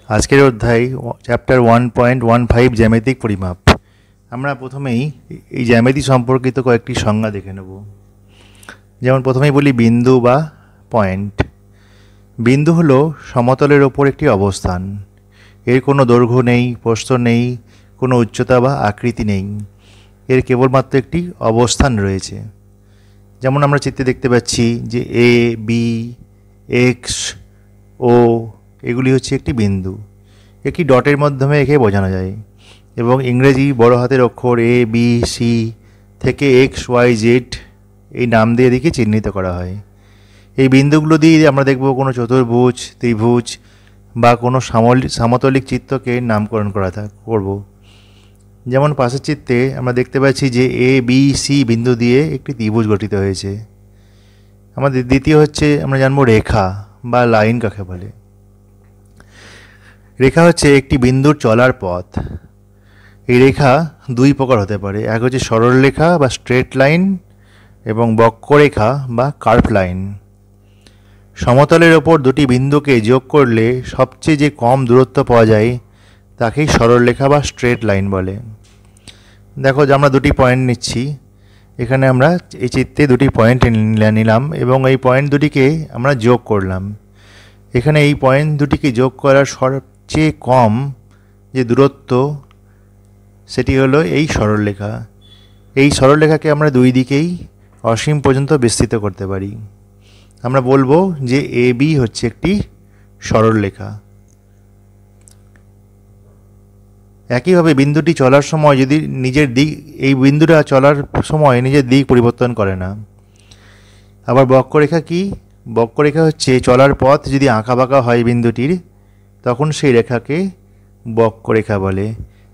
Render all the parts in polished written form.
আজকের অধ্যায় চ্যাপ্টার 1.15 জ্যামিতিক পরিমাপ। আমরা প্রথমেই এই জ্যামিতি সম্পর্কিত কয়েকটি সংজ্ঞা দেখে নেব। যেমন প্রথমেই বলি বিন্দু বা পয়েন্ট। বিন্দু হলো সমতলের ওপর একটি অবস্থান। এর কোনো দৈর্ঘ্য নেই, প্রস্থ নেই, কোনো উচ্চতা বা আকৃতি নেই। এর কেবলমাত্র একটি অবস্থান রয়েছে। যেমন আমরা চিত্রে দেখতে পাচ্ছি যে এ, বি, এক্স, ও এগুলি হচ্ছে একটি বিন্দু। একটি ডটের মাধ্যমে একে বোঝানো যায় এবং ইংরেজি বড় হাতের অক্ষর এ, বি, সি থেকে এক্স, ওয়াই, জেড এই নাম দিয়ে এদিকে চিহ্নিত করা হয়। এই বিন্দুগুলো দিয়ে আমরা দেখব কোনো চতুর্ভুজ, ত্রিভুজ বা কোনো সমতলিক চিত্রকে নামকরণ করব। যেমন পাশের চিত্রে আমরা দেখতে পাচ্ছি যে এ, বি, সি বিন্দু দিয়ে একটি ত্রিভুজ গঠিত হয়েছে। আমাদের দ্বিতীয় হচ্ছে আমরা জানবো রেখা বা লাইন কাকে বলে। রেখা হচ্ছে একটি বিন্দুর চলার পথ। এই রেখা দুই প্রকার হতে পারে, এক হচ্ছে সরল রেখা বা স্ট্রেট লাইন এবং বক্ররেখা বা কার্ভ লাইন। সমতলের ওপর দুটি বিন্দুকে যোগ করলে সবচেয়ে যে কম দূরত্ব পাওয়া যায় তাকেই সরল রেখা বা স্ট্রেট লাইন বলে। দেখো যে আমরা দুটি পয়েন্ট নিচ্ছি, এখানে আমরা এই চিত্রে দুটি পয়েন্ট নিলাম এবং এই পয়েন্ট দুটিকে আমরা যোগ করলাম। এখানে এই পয়েন্ট দুটিকে যোগ করার সবচেয়ে কম যে দূরত্ব সেটি হলো এই সরলরেখা। এই সরলরেখাকে আমরা দুই দিকেই অসীম পর্যন্ত বিস্তৃত করতে পারি। আমরা বলবো যে এ বি হচ্ছে একটি সরলরেখা। একইভাবে বিন্দুটি চলার সময় যদি নিজের দিক, এই বিন্দুটা চলার সময় নিজের দিক পরিবর্তন করে না। আবার বক্ররেখা কি? বক্ররেখা হচ্ছে চলার পথ যদি আঁকা বাঁকা হয় বিন্দুটির, তখন সেই রেখাকে বক্ররেখা বলে।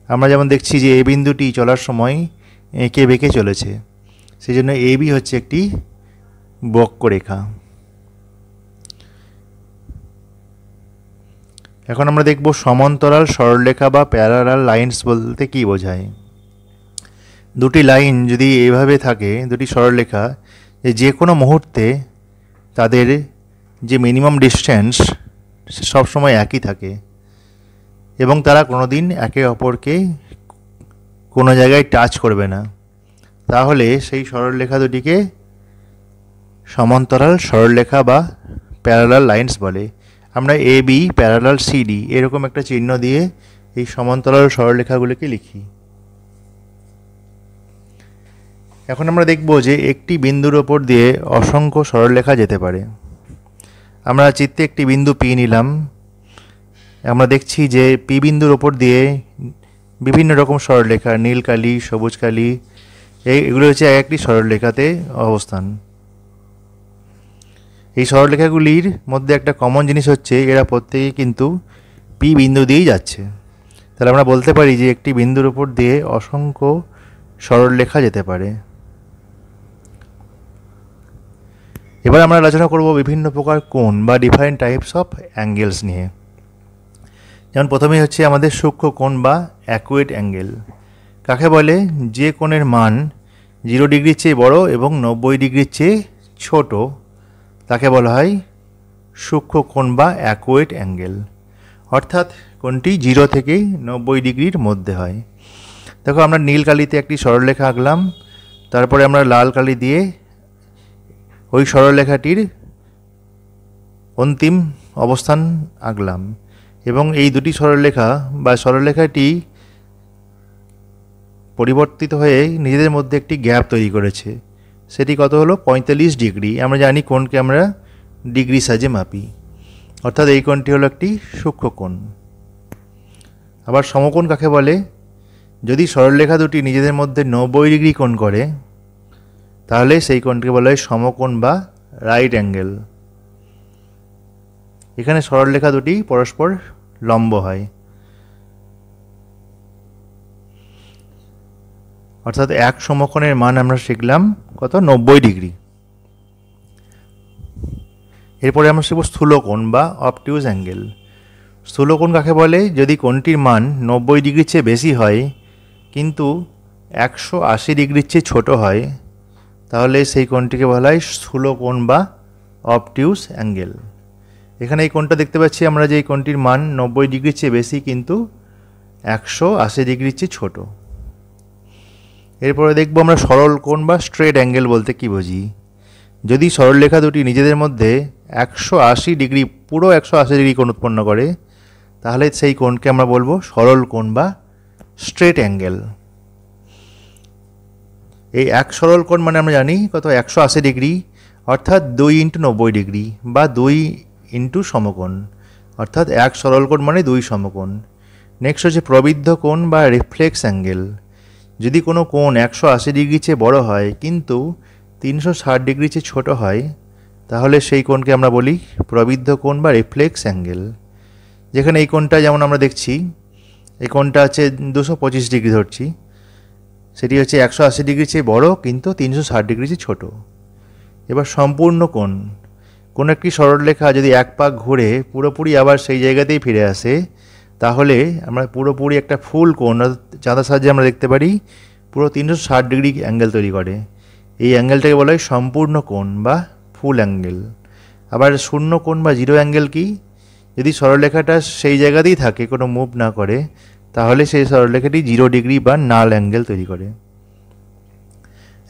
আমরা যেমন দেখছি যে এই বিন্দুটি চলার সময় এঁকে বেঁকে চলেছে, সেই জন্য এ বি হচ্ছে একটি বক্ররেখা। এখন আমরা দেখব সমান্তরাল সরলরেখা বা প্যারালাল লাইনস বলতে কী বোঝায়। দুটি লাইন যদি এইভাবে থাকে, দুটি সরলরেখা, যে কোনো মুহূর্তে তাদের যে মিনিমাম ডিস্টেন্স সবসময় একই থাকে এবং তারা কোনো দিন একে অপরকে কোনো জায়গায় টাচ করবে না, তাহলে সেই সরলরেখা দুটিকে সমান্তরাল সরলরেখা বা প্যারালাল লাইনস বলে। আমরা এ বি প্যারালাল সিডি এরকম একটা চিহ্ন দিয়ে এই সমান্তরাল সরলরেখাগুলিকে লিখি। এখন আমরা দেখব যে একটি বিন্দুর ওপর দিয়ে অসংখ্য সরলরেখা যেতে পারে। আমরা চিত্রে একটি বিন্দু পি নিলাম। আমরা দেখছি যে পি বিন্দুর ওপর দিয়ে বিভিন্ন রকম সরলরেখা, নীল কালি, সবুজ কালি, এগুলো হচ্ছে এক একটি সরলরেখাতে অবস্থান। এই সরলরেখাগুলির মধ্যে একটা কমন জিনিস হচ্ছে এরা প্রত্যেকেই কিন্তু পি বিন্দু দিয়েই যাচ্ছে। তাহলে আমরা বলতে পারি যে একটি বিন্দুর উপর দিয়ে অসংখ্য সরলরেখা যেতে পারে। এবার আমরা আলোচনা করব বিভিন্ন প্রকার কোণ বা ডিফারেন্ট টাইপস অফ অ্যাঙ্গেলস নিয়ে। যেমন প্রথমেই হচ্ছে আমাদের সূক্ষ্ম কোণ বা অ্যাকুয়েট অ্যাঙ্গেল। কাকে বলে? যে কোণের মান 0 ডিগ্রির চেয়ে বড় এবং 90 ডিগ্রির চেয়ে ছোট তাকে বলা হয় সূক্ষ্ম কোণ বা অ্যাকুয়েট অ্যাঙ্গেল। অর্থাৎ কোণটি 0 থেকে 90 ডিগ্রির মধ্যে হয়। দেখো আমরা নীল কালিতে একটি সরলরেখা আঁকলাম, তারপরে আমরা লাল কালি দিয়ে ওই সরলরেখাটির অন্তিম অবস্থান আঁকলাম এবং এই দুটি সরলরেখা বা সরলরেখাটি পরিবর্তিত হয়ে নিজেদের মধ্যে একটি গ্যাপ তৈরি করেছে। সেটি কত হলো? 45 ডিগ্রি। আমরা জানি কোণকে আমরা ডিগ্রি সাইজে মাপি, অর্থাৎ এই কোণটি হলো একটি সূক্ষ্ম কোণ। আবার সমকোণ কাকে বলে? যদি সরলরেখা দুটি নিজেদের মধ্যে 90 ডিগ্রি কোণ করে তাহলে সেই কোণটিকে বলা হয় সমকোণ বা রাইট অ্যাঙ্গেল। এখানে সরলরেখা দুটি পরস্পর লম্ব হয়, অর্থাৎ এক সমকোণের মান আমরা শিখলাম কত? 90 ডিগ্রি। এরপরে আমরা শিখব স্থূলকোণ বা অবটিউজ অ্যাঙ্গেল। স্থূলকোণ কাকে বলে? যদি কোণটির মান 90 ডিগ্রির চেয়ে বেশি হয় কিন্তু 180 ডিগ্রির চেয়ে ছোট হয় তাহলে সেই কোণটিকে বলা হয় স্থূলকোণ বা অবটিউজ অ্যাঙ্গেল। এখানে এই কোণটা দেখতে পাচ্ছি আমরা যে এই কোণটির মান 90 ডিগ্রির চেয়ে বেশি, কিন্তু 180 ডিগ্রির চেয়ে ছোট। এরপরে দেখব আমরা সরল কোণ বা স্ট্রেট অ্যাঙ্গেল বলতে কী বুঝি। যদি সরলরেখা দুটি নিজেদের মধ্যে 180 ডিগ্রি, পুরো 180 ডিগ্রি কোণ উৎপন্ন করে, তাহলে সেই কোণকে আমরা বলবো সরল কোণ বা স্ট্রেট অ্যাঙ্গেল। এই এক সরল কোণ মানে আমরা জানি কত, 180 ডিগ্রি, অর্থাৎ 2 × 90 ডিগ্রি বা 2 × সমকোণ, অর্থাৎ এক সরল কোণ মানে 2 সমকোণ। নেক্সট হচ্ছে প্রবৃদ্ধ কোণ বা রিফ্লেক্স অ্যাঙ্গেল। যদি কোনো কোণ 180 ডিগ্রি চেয়ে বড় হয় কিন্তু 360 ডিগ্রি চেয়ে ছোট হয়, তাহলে সেই কোণকে আমরা বলি প্রবৃদ্ধ কোণ বা রিফ্লেক্স অ্যাঙ্গেল। যেখানে এই কোণটা যেমন আমরা দেখছি, এই কোণটা হচ্ছে 225 ডিগ্রি ধরছি, সেটি হচ্ছে 180 ডিগ্রি চেয়ে বড় কিন্তু 360 ডিগ্রি চেয়ে ছোট। এবার সম্পূর্ণ কোণ, কোনো একটি সরলরেখা যদি এক পাক ঘুরে পুরোপুরি আবার সেই জায়গাতেই ফিরে আসে, তাহলে আমরা পুরোপুরি একটা ফুল কোণ, চাঁদার সাহায্যে আমরা দেখতে পারি পুরো 360 ডিগ্রি অ্যাঙ্গেল তৈরি করে। এই অ্যাঙ্গেলটাকে বলা হয় সম্পূর্ণ কোণ বা ফুল অ্যাঙ্গেল। আবার শূন্য কোণ বা জিরো অ্যাঙ্গেল কি, যদি সরলরেখাটা সেই জায়গাতেই থাকে, কোনো মুভ না করে, তাহলে সেই সরলরেখাটি 0 ডিগ্রি বা নাল অ্যাঙ্গেল তৈরি করে।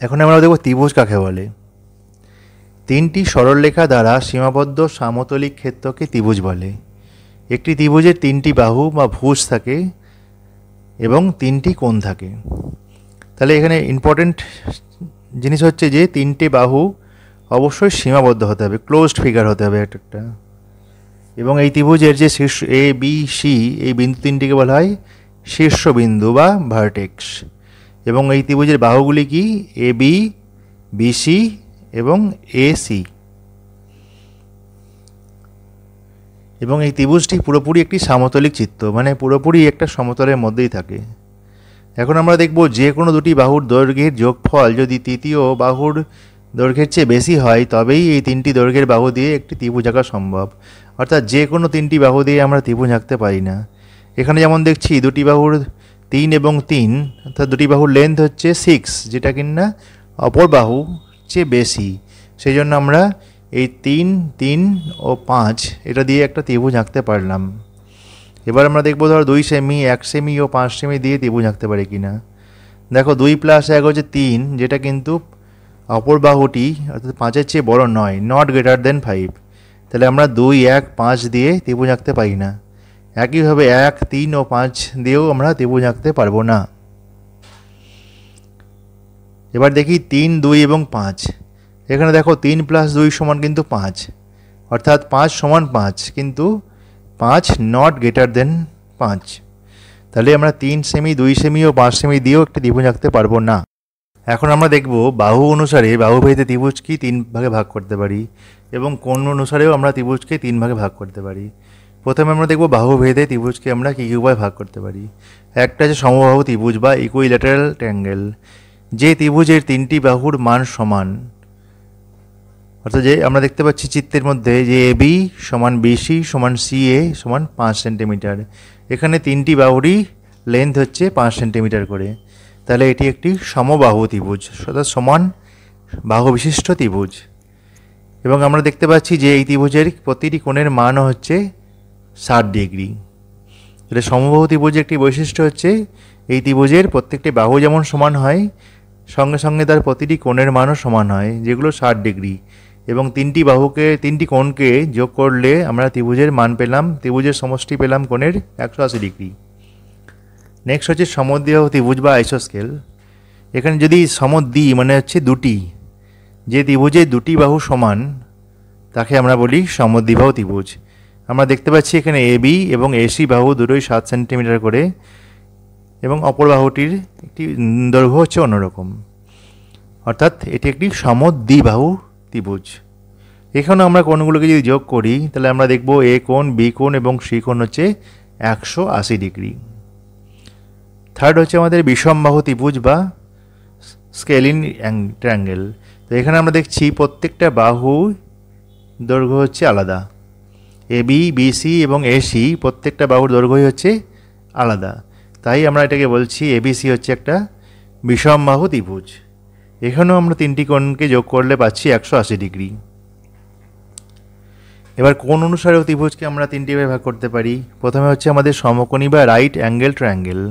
এখন আমরা দেখব ত্রিভুজ কাকে বলে। তিনটি সরলরেখা দ্বারা সীমাবদ্ধ সমতলিক ক্ষেত্রকে ত্রিভুজ বলে। একটি ত্রিভুজের 3টি বাহু বা ভুজ থাকে এবং 3টি কোণ থাকে। তাহলে এখানে ইম্পর্টেন্ট জিনিস হচ্ছে যে 3টে বাহু অবশ্যই সীমাবদ্ধ হতে হবে, ক্লোজড ফিগার হতে হবে একটা। এবং এই ত্রিভুজের যে শীর্ষ এ বি সি, এই বিন্দু 3টিকে বলা হয় শীর্ষবিন্দু বা ভার্টেক্স। এবং এই ত্রিভুজের বাহুগুলি কি, এ বি, বি সি এবং এ সি। এবং এই ত্রিভুজটি পুরোপুরি একটি সমতলিক চিত্র, মানে পুরোপুরি একটা সমতলের মধ্যেই থাকে। এখন আমরা দেখব যে কোনো দুটি বাহুর দৈর্ঘ্যের যোগফল যদি তৃতীয় বাহুর দৈর্ঘ্যের চেয়ে বেশি হয়, তবেই এই 3টি দৈর্ঘ্যের বাহু দিয়ে একটি ত্রিভুজ আঁকা সম্ভব। অর্থাৎ যে কোনো 3টি বাহু দিয়ে আমরা ত্রিভুজ আঁকতে পারি না। এখানে যেমন দেখছি দুটি বাহুর 3 এবং 3, অর্থাৎ দুটি বাহুর লেন্থ হচ্ছে 6, যেটা কিনা অপর বাহু চেয়ে বেশি। সেই জন্য আমরা এই 3, 3 ও 5 এটা দিয়ে একটা ত্রিভুজ আঁকতে পারলাম। এবার আমরা দেখবো ধরো 2 সেমি, 1 সেমি ও 5 সেমি দিয়ে ত্রিভুজ আঁকতে পারি কিনা। দেখো 2 + 1 হচ্ছে 3, যেটা কিন্তু অপর বাহুটি অর্থাৎ 5-এর চেয়ে বড় নয়, নট গ্রেটার দেন 5। তাহলে আমরা 2, 1, 5 দিয়ে ত্রিভুজ আঁকতে পারি না। একইভাবে 1, 3 ও 5 দিয়েও আমরা ত্রিভুজ আঁকতে পারবো না। এবার দেখি 3, 2 এবং 5। এখানে দেখো 3 + 2 সমান কিন্তু 5, অর্থাৎ 5 সমান 5, কিন্তু 5 নট গ্রেটার দেন 5। তাহলে আমরা 3 সেমি, 2 সেমি ও 5 সেমি দিয়েও একটি ত্রিভুজ আঁকতে পারবো না। এখন আমরা দেখব বাহু অনুসারে বাহুভেদে ত্রিভুজকে 3 ভাগে ভাগ করতে পারি এবং কোণ অনুসারেও আমরা ত্রিভুজকে 3 ভাগে ভাগ করতে পারি। প্রথমে আমরা দেখব বাহুভেদে ত্রিভুজকে আমরা কী কী উপায়ে ভাগ করতে পারি। একটা আছে সমবাহু ত্রিভুজ বা ইকুইল্যাটারাল ট্রায়াঙ্গেল। যে ত্রিভুজের 3টি বাহুর মান সমান, অর্থাৎ যে আমরা দেখতে পাচ্ছি চিত্রের মধ্যে যে এ বি সমান বিসি সমান সিএ সমান 5 সেন্টিমিটার, এখানে 3টি বাহুরই লেন্থ হচ্ছে 5 সেন্টিমিটার করে। তাহলে এটি একটি সমবাহু ত্রিভুজ, অর্থাৎ সমান বাহু বিশিষ্ট ত্রিভুজ। এবং আমরা দেখতে পাচ্ছি যে এই ত্রিভুজের প্রতিটি কোণের মানও হচ্ছে 60 ডিগ্রি। এটা সমবাহু ত্রিভুজের একটি বৈশিষ্ট্য হচ্ছে এই ত্রিভুজের প্রত্যেকটি বাহু যেমন সমান হয়, সঙ্গে সঙ্গে তার প্রতিটি কোণের মানও সমান হয়, যেগুলো 60 ডিগ্রি। এবং 3টি কোণকে যোগ করলে আমরা ত্রিভুজের মান পেলাম, ত্রিভুজের সমষ্টি পেলাম কোণের 180 ডিগ্রি। নেক্সট হচ্ছে সমদ্বিবাহু ত্রিভুজ বা আইসোস্কেল। এখানে যদি সমদ্বি মানে হচ্ছে দুটি, যে ত্রিভুজের 2টি বাহু সমান তাকে আমরা বলি সমদ্বিবাহু ত্রিভুজ। আমরা দেখতে পাচ্ছি এখানে এ বি এবং এসি বাহু দুটোই 7 সেন্টিমিটার করে এবং অপর বাহুটির একটি দৈর্ঘ্য হচ্ছে অন্যরকম, অর্থাৎ এটি একটি সমদ্বিবাহু ত্রিভুজ। এখানে আমরা কোণগুলোকে যদি যোগ করি তাহলে আমরা দেখব এ কোণ, বি কোণ এবং সি কোণ হচ্ছে 180 ডিগ্রি। থার্ড হচ্ছে আমাদের বিষমবাহু ত্রিভুজ বা স্কেলিন ট্রায়াঙ্গেল। তো এখানে আমরা দেখছি প্রত্যেকটা বাহু দৈর্ঘ্য হচ্ছে আলাদা। এ বি, বি সি এবং এসি প্রত্যেকটা বাহুর দৈর্ঘ্যই হচ্ছে আলাদা, তাই আমরা এটাকে বলছি এবিসি হচ্ছে একটা বিষমবাহু ত্রিভুজ। এখানেও আমরা 3টি কোণকে যোগ করলে পাচ্ছি 180 ডিগ্রি। এবার কোণ অনুসারে অতিভুজকে আমরা তিনটি ভাগে ভাগ করতে পারি। প্রথমে হচ্ছে আমাদের সমকোণী বা রাইট অ্যাঙ্গেল ট্রায়াঙ্গেল।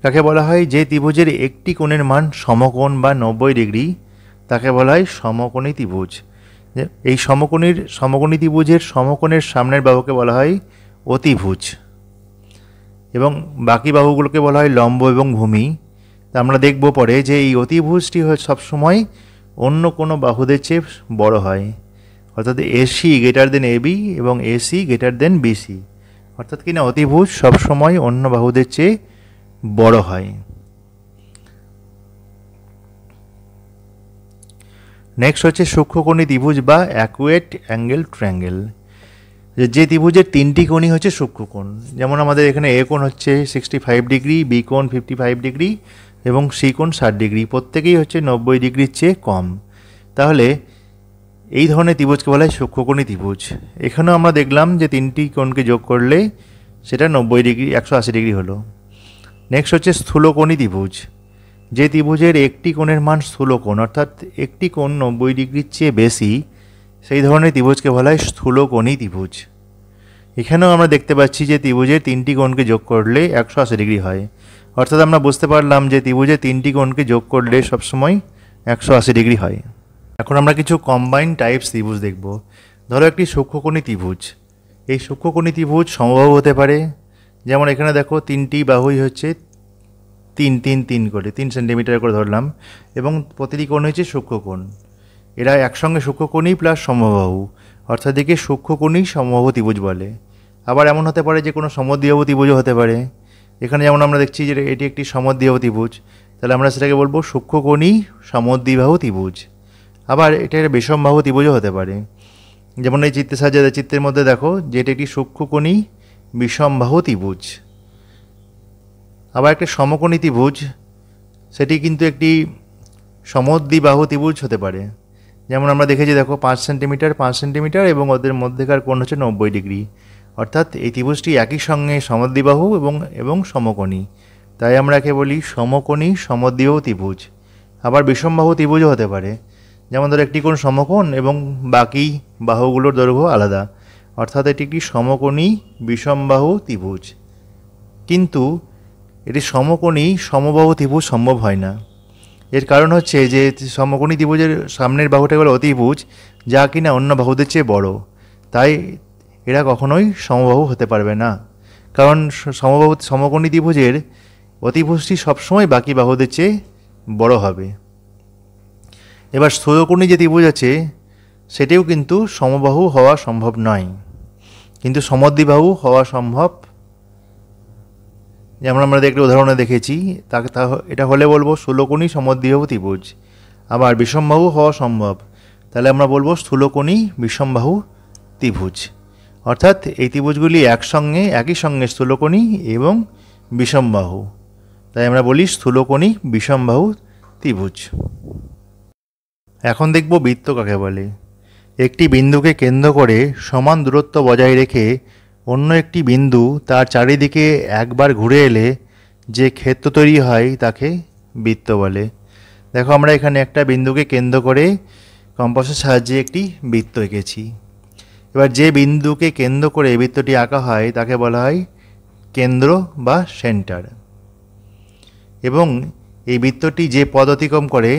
তাকে বলা হয় যে ত্রিভুজের একটি কোণের মান সমকোণ বা 90 ডিগ্রি, তাকে বলা হয় সমকোণী ত্রিভুজ। এই সমকোণী ত্রিভুজের সমকোণের সামনের বাহুকে বলা হয় অতিভুজ এবং বাকি বাহুগুলোকে বলা হয় লম্ব এবং ভূমি। তা আমরা দেখব পরে যে এই অতিভুজটি সবসময় অন্য কোনো বাহুদের চেয়ে বড় হয়, অর্থাৎ এসি গ্রেটার দেন এবি এবং এসি গ্রেটার দেন বিসি, অর্থাৎ কিনা অতিভুজ সবসময় অন্য বাহুদের চেয়ে বড় হয়। নেক্সট হচ্ছে সূক্ষ্মকোণী ত্রিভুজ বা অ্যাকুয়েট অ্যাঙ্গেল ট্রায়াঙ্গেল। যে ত্রিভুজের তিনটি কোণই হচ্ছে সূক্ষ্মকোণ, যেমন আমাদের এখানে এ কোণ হচ্ছে 65 ডিগ্রি, বি কোণ 55 ডিগ্রি এবং সি কোণ 60 ডিগ্রি, প্রত্যেকেই হচ্ছে 90 ডিগ্রির চেয়ে কম। তাহলে এই ধরনের ত্রিভুজকে বলা হয় সূক্ষ্মকোণী ত্রিভুজ। এখানেও আমরা দেখলাম যে তিনটি কোণকে যোগ করলে সেটা 90 ডিগ্রি 180 ডিগ্রি হলো। নেক্সট হচ্ছে স্থূলকোণী ত্রিভুজ। যে ত্রিভুজের একটি কোণের মান স্থূলকোণ, অর্থাৎ একটি কোণ 90 ডিগ্রির চেয়ে বেশি, সেই ধরনের ত্রিভুজকে বলা হয় স্থূলকোণী ত্রিভুজ। এখানেও আমরা দেখতে পাচ্ছি যে ত্রিভুজের তিনটি কোণকে যোগ করলে 180 ডিগ্রি হয়, অর্থাৎ আমরা বুঝতে পারলাম যে ত্রিভুজের তিনটি কোণকে যোগ করলে সবসময় 180 ডিগ্রি হয়। এখন আমরা কিছু কম্বাইন টাইপস ত্রিভুজ দেখব। ধরো একটি সূক্ষ্মকোণী ত্রিভুজ। এই সূক্ষ্মকোণী ত্রিভুজ সমবাহু হতে পারে, যেমন এখানে দেখো তিনটি বাহুই হচ্ছে 3 করে 3 সেন্টিমিটার করে ধরলাম এবং প্রতিটি কোণ হচ্ছে সূক্ষ্মকোণ। এরা একসঙ্গে সূক্ষ্মকোণী প্লাস সমবাহু, অর্থাৎ একে সূক্ষ্মকোণী সমবাহু ত্রিভুজ বলে। আবার এমন হতে পারে যে কোনো সমদ্বিবাহু ত্রিভুজও হতে পারে। এখানে যেমন আমরা দেখছি যে এটি একটি সমদ্বিবাহু ত্রিভুজ, তাহলে আমরা সেটাকে বলবো সূক্ষ্মকোণী সমদ্বিবাহু ত্রিভুজ। আবার এটা বিষমবাহু ত্রিভুজও হতে পারে, যেমন এই চিত্রের মধ্যে দেখো যে এটি একটি সূক্ষ্মকোণী বিষমবাহু ত্রিভুজ। আবার একটা সমকোণী ত্রিভুজ, সেটি কিন্তু একটি সমদ্বিবাহু ত্রিভুজ হতে পারে, যেমন আমরা দেখেছি দেখো 5 সেন্টিমিটার এবং ওদের মধ্যেকার কোণ হচ্ছে 90 ডিগ্রি, অর্থাৎ এই ত্রিভুজটি একই সঙ্গে সমদ্বিবাহু এবং সমকোণী, তাই আমরা একে বলি সমকোণী সমদ্বিবাহু ত্রিভুজ। আবার বিষমবাহু ত্রিভুজও হতে পারে, যেমন ধরো একটি কোণ সমকোণ এবং বাকি বাহুগুলোর দৈর্ঘ্য আলাদা, অর্থাৎ এটি একটি সমকোণী বিষমবাহু ত্রিভুজ। কিন্তু এটি সমকোণী সমবাহু ত্রিভুজ সম্ভব হয় না। এর কারণ হচ্ছে যে সমকোণী ত্রিভুজের সামনের বাহুটা হলো অতিভুজ, যা কিনা অন্য বাহুদের চেয়ে বড়, তাই এরা কখনোই সমবাহু হতে পারবে না। কারণ সমকোণী ত্রিভুজের অতিভুজটি সবসময় বাকি বাহুদের চেয়ে বড় হবে। এবার স্থূলকোণী যে ত্রিভুজ আছে সেটিও কিন্তু সমবাহু হওয়া সম্ভব নয়, কিন্তু সমদ্বিবাহু হওয়া সম্ভব। যেমন আমরা একটা উদাহরণে দেখেছি, এটা হলে বলবো স্থূলকোণী সমদ্বিবাহু ত্রিভুজ। আবার বিষমবাহু হওয়া সম্ভব, তাহলে আমরা বলবো স্থূলকোণী বিষমবাহু ত্রিভুজ। অর্থাৎ এই ত্রিভুজগুলি একই সঙ্গে স্থূলকোণী এবং বিষমবাহু, তাই আমরা বলি স্থূলকোণী বিষমবাহু ত্রিভুজ। এখন দেখব বৃত্ত কাকে বলে। একটি বিন্দুকে কেন্দ্র করে সমান দূরত্ব বজায় রেখে অন্য একটি বিন্দু তার চারিদিকে একবার ঘুরে এলে যে ক্ষেত্র তৈরি হয় তাকে বৃত্ত বলে। দেখো আমরা এখানে একটা বিন্দুকে কেন্দ্র করে কম্পাসের সাহায্যে একটি বৃত্ত এঁকেছি। এবার যে বিন্দুকে কেন্দ্র করে বৃত্তটি আঁকা হয় তাকে বলা হয় কেন্দ্র বা সেন্টার, এবং এই বৃত্তটি যে পথ অতিক্রম করে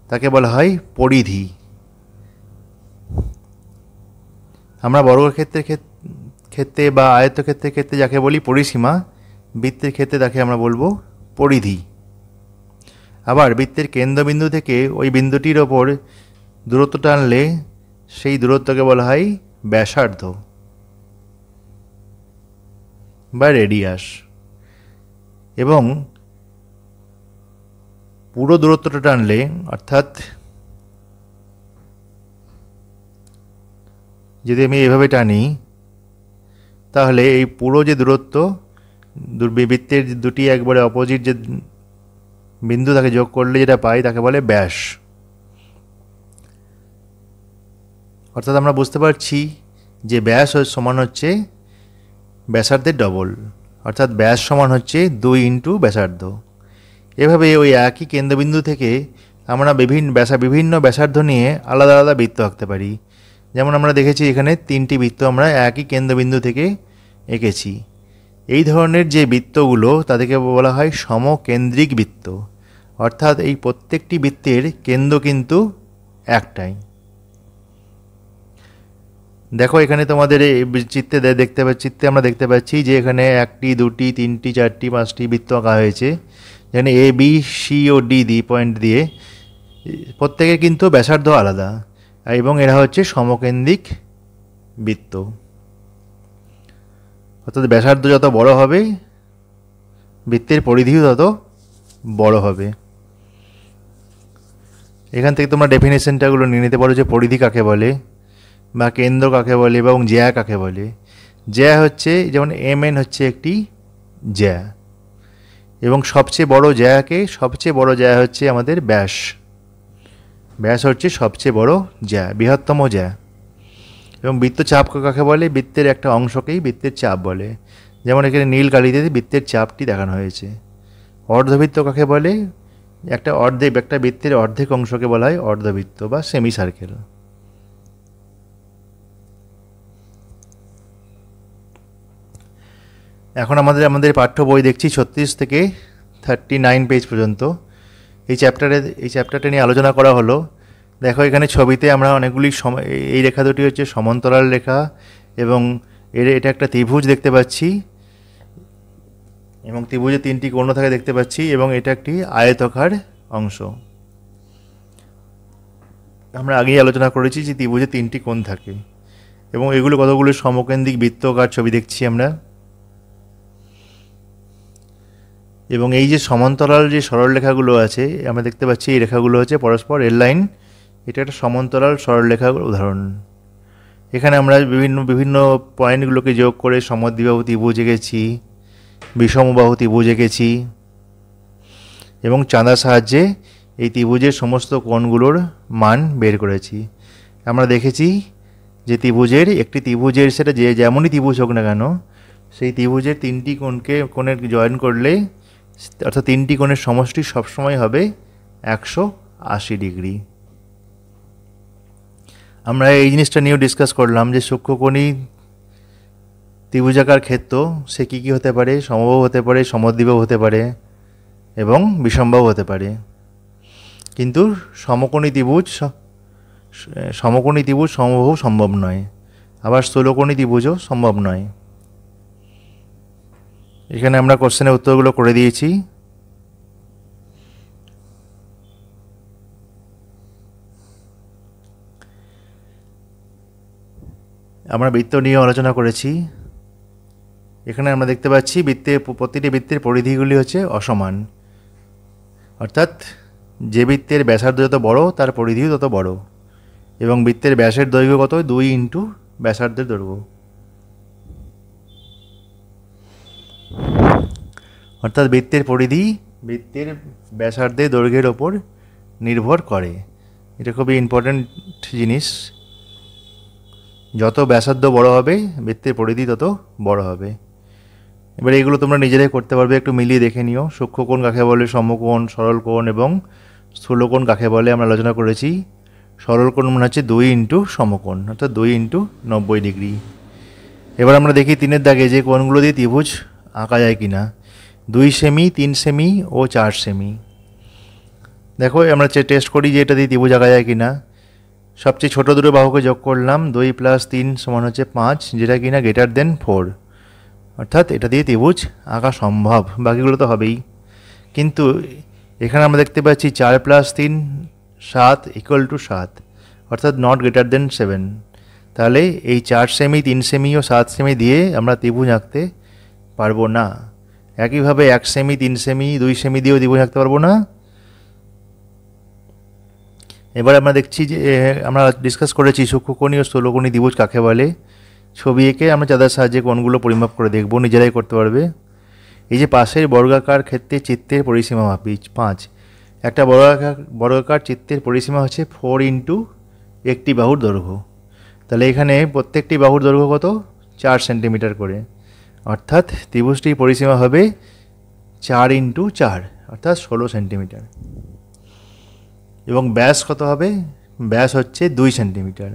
তাকে বলা হয় পরিধি। আমরা বর্গক্ষেত্রের ক্ষেত্রে বা আয়তক্ষেত্রের ক্ষেত্রে যাকে বলি পরিসীমা, বৃত্তের ক্ষেত্রে তাকে আমরা বলবো পরিধি। আবার বৃত্তের কেন্দ্রবিন্দু থেকে ওই বিন্দুটির ওপর দূরত্ব টানলে সেই দূরত্বকে বলা হয় ব্যাসার্ধ বা রেডিয়াস, এবং পুরো দূরত্বটা টানলে, অর্থাৎ যদি আমি এভাবে টানি তাহলে এই পুরো যে দূরত্ব বৃত্তের দুটি একবারে অপোজিট যে বিন্দু তাকে যোগ করলে যেটা পাই তাকে বলে ব্যাস। অর্থাৎ আমরা বুঝতে পারছি যে ব্যাস সমান হচ্ছে ব্যাসার্ধের ডবল, অর্থাৎ ব্যাস সমান হচ্ছে 2 ইন্টু ব্যাসার্ধ। এভাবে ওই একই কেন্দ্রবিন্দু থেকে আমরা বিভিন্ন ব্যাসার্ধ নিয়ে আলাদা আলাদা বৃত্ত আঁকতে পারি। যেমন আমরা দেখেছি এখানে 3টি বৃত্ত আমরা একই কেন্দ্রবিন্দু থেকে এঁকেছি। এই ধরনের যে বৃত্তগুলো তাদেরকে বলা হয় সমকেন্দ্রিক বৃত্ত, অর্থাৎ এই প্রত্যেকটি বৃত্তের কেন্দ্র কিন্তু একটাই। দেখো এখানে তোমাদের চিত্রে আমরা দেখতে পাচ্ছি যে এখানে 1টি 2টি 3টি 4টি 5টি বৃত্ত আঁকা হয়েছে, যেখানে A B C O D point দিয়ে প্রত্যেকের কিন্তু ব্যাসার্ধ আলাদা, এবং এরা হচ্ছে সমকেন্দ্রিক বৃত্ত। অর্থাৎ ব্যাসার্ধ যত বড় হবে বৃত্তের পরিধিও তত বড় হবে। এখান থেকে তোমরা ডেফিনেশনটাগুলো নিয়ে নিতে পারো যে পরিধি কাকে বলে বা কেন্দ্র কাকে বলে এবং জ্যা কাকে বলে। জ্যা হচ্ছে যেমন এমএন হচ্ছে একটি জ্যা, এবং সবচেয়ে বড় জ্যা হচ্ছে আমাদের ব্যাস। ব্যাস হচ্ছে সবচেয়ে বড় জ্যা, বৃহত্তম জ্যা। এবং বৃত্তচাপ কাকে বলে? বৃত্তের একটা অংশকেই বৃত্তের চাপ বলে। যেমন এখানে নীল কালিতে বৃত্তের চাপটি দেখানো হয়েছে। অর্ধবৃত্ত কাকে বলে? একটা বৃত্তের অর্ধেক অংশকে বলা হয় অর্ধবৃত্ত বা সেমি সার্কেল। এখন আমাদের পাঠ্য বই দেখছি 36 থেকে 39 পেজ পর্যন্ত। এই চ্যাপ্টারটা নিয়ে আলোচনা করা হলো। দেখো এখানে ছবিতে আমরা অনেকগুলি এই রেখা দুটি হচ্ছে সমান্তরাল রেখা, এবং এটা একটা ত্রিভুজ দেখতে পাচ্ছি, এবং ত্রিভুজে 3টি কোণ থাকে দেখতে পাচ্ছি, এবং এটা একটি আয়তাকার অংশ। আমরা আগেই আলোচনা করেছি যে ত্রিভুজে 3টি কোণ থাকে, এবং এগুলো কতগুলো সমকেন্দ্রিক বৃত্তাকার ছবি দেখছি আমরা। এবং এই যে সমান্তরাল যে সরলরেখাগুলো আছে আমরা দেখতে পাচ্ছি, এই রেখাগুলো হচ্ছে পরস্পর রেল লাইন। এটা একটা সমান্তরাল সরলরেখার উদাহরণ। এখানে আমরা বিভিন্ন পয়েন্টগুলোকে যোগ করে সমদ্বিবাহু ত্রিভুজ এঁকেছি, বিষমবাহু ত্রিভুজ এঁকেছি, এবং চাঁদার সাহায্যে এই ত্রিভুজের সমস্ত কোণগুলোর মান বের করেছি। আমরা দেখেছি যে একটি ত্রিভুজের সেটা যেমনই ত্রিভুজ হোক না কেন, সেই ত্রিভুজের 3টি কোণের জয়েন করলে, অর্থাৎ 3টি কোণের সমষ্টি সবসময় হবে 180 ডিগ্রি। আমরা এই জিনিসটা নিয়েও ডিসকাস করলাম যে সূক্ষ্মকোণী ত্রিভুজাকার ক্ষেত্র সে কী হতে পারে? সমবাহু হতে পারে, সমদ্বিবাহু হতে পারে, এবং বিষমবাহু হতে পারে। কিন্তু সমকোণী ত্রিভুজ সমবাহু সম্ভব নয়, আবার স্থূলকোণী ত্রিভুজও সম্ভব নয়। এখানে আমরা কোশ্চেনের উত্তরগুলো করে দিয়েছি। আমরা বৃত্ত নিয়ে আলোচনা করেছি। এখানে আমরা দেখতে পাচ্ছি প্রতিটি বৃত্তের পরিধিগুলি হচ্ছে অসমান, অর্থাৎ যে বৃত্তের ব্যাসার্ধ যত বড় তার পরিধিও তত বড়, এবং বৃত্তের ব্যাসের দৈর্ঘ্য কত? 2 ইন্টু ব্যাসার্ধের দৈর্ঘ্য। অর্থাৎ বৃত্তের পরিধি বৃত্তের ব্যাসার্ধের দৈর্ঘ্যের ওপর নির্ভর করে। এটা খুবই ইম্পর্ট্যান্ট জিনিস। যত ব্যাসার্ধ বড় হবে বৃত্তের পরিধি তত বড় হবে। এবার এগুলো তোমরা নিজেরাই করতে পারবে, একটু মিলিয়ে দেখে নিও। সূক্ষ্মকোণ কাকে বলে, সমকোণ, সরল কোণ এবং স্থূলকোণ কাকে বলে আমরা আলোচনা করেছি। সরল কোণ মানে হচ্ছে 2 ইন্টু সমকোণ, অর্থাৎ 2 ইন্টু 90 ডিগ্রি। এবার আমরা দেখি 3-এর দাগে যে কোণগুলো দিয়ে ত্রিভুজ আঁকা যায় কিনা। 2 সেমি, 3 সেমি ও 4 সেমি। দেখো আমরা টেস্ট করি যে এটা দিয়ে ত্রিভুজ আঁকা যায় কিনা। সবচেয়ে ছোটো দুটো বাহুকে যোগ করলাম, 2 + 3 সমান হচ্ছে 5, যেটা কিনা গ্রেটার দেন 4, অর্থাৎ এটা দিয়ে ত্রিভুজ আঁকা সম্ভব। বাকিগুলো তো হবেই, কিন্তু এখানে আমরা দেখতে পাচ্ছি 4 + 3 7 = 7, অর্থাৎ নট গ্রেটার দেন 7। তাহলে এই 4 সেমি, 3 সেমি ও 7 সেমি দিয়ে আমরা ত্রিভুজ আঁকতে পারবো না। একইভাবে 1 সেমি, 3 সেমি, 2 সেমি দিয়েও ত্রিভুজ আঁকতে পারবো না। এবার আমরা দেখছি যে আমরা ডিসকাস করেছি সূক্ষ্মকোণী ও স্থূলকোণী ত্রিভুজ কাকে বলে। ছবি এঁকে আমরা চাঁদার সাহায্যে কোণগুলো পরিমাপ করে দেখব, নিজেরাই করতে পারবে। এই যে পাশের বর্গাকার ক্ষেত্রে চিত্রের পরিসীমা মাপি 5। একটা বর্গাকার চিত্রের পরিসীমা হচ্ছে 4 ইন্টু একটি বাহুর দৈর্ঘ্য। তাহলে এখানে প্রত্যেকটি বাহুর দৈর্ঘ্য কত? 4 সেন্টিমিটার করে, অর্থাৎ ত্রিভুজটির পরিসীমা হবে 4 ইন্টু 4, অর্থাৎ 16 সেন্টিমিটার। এবং ব্যাস কত হবে? ব্যাস হচ্ছে 2 সেন্টিমিটার।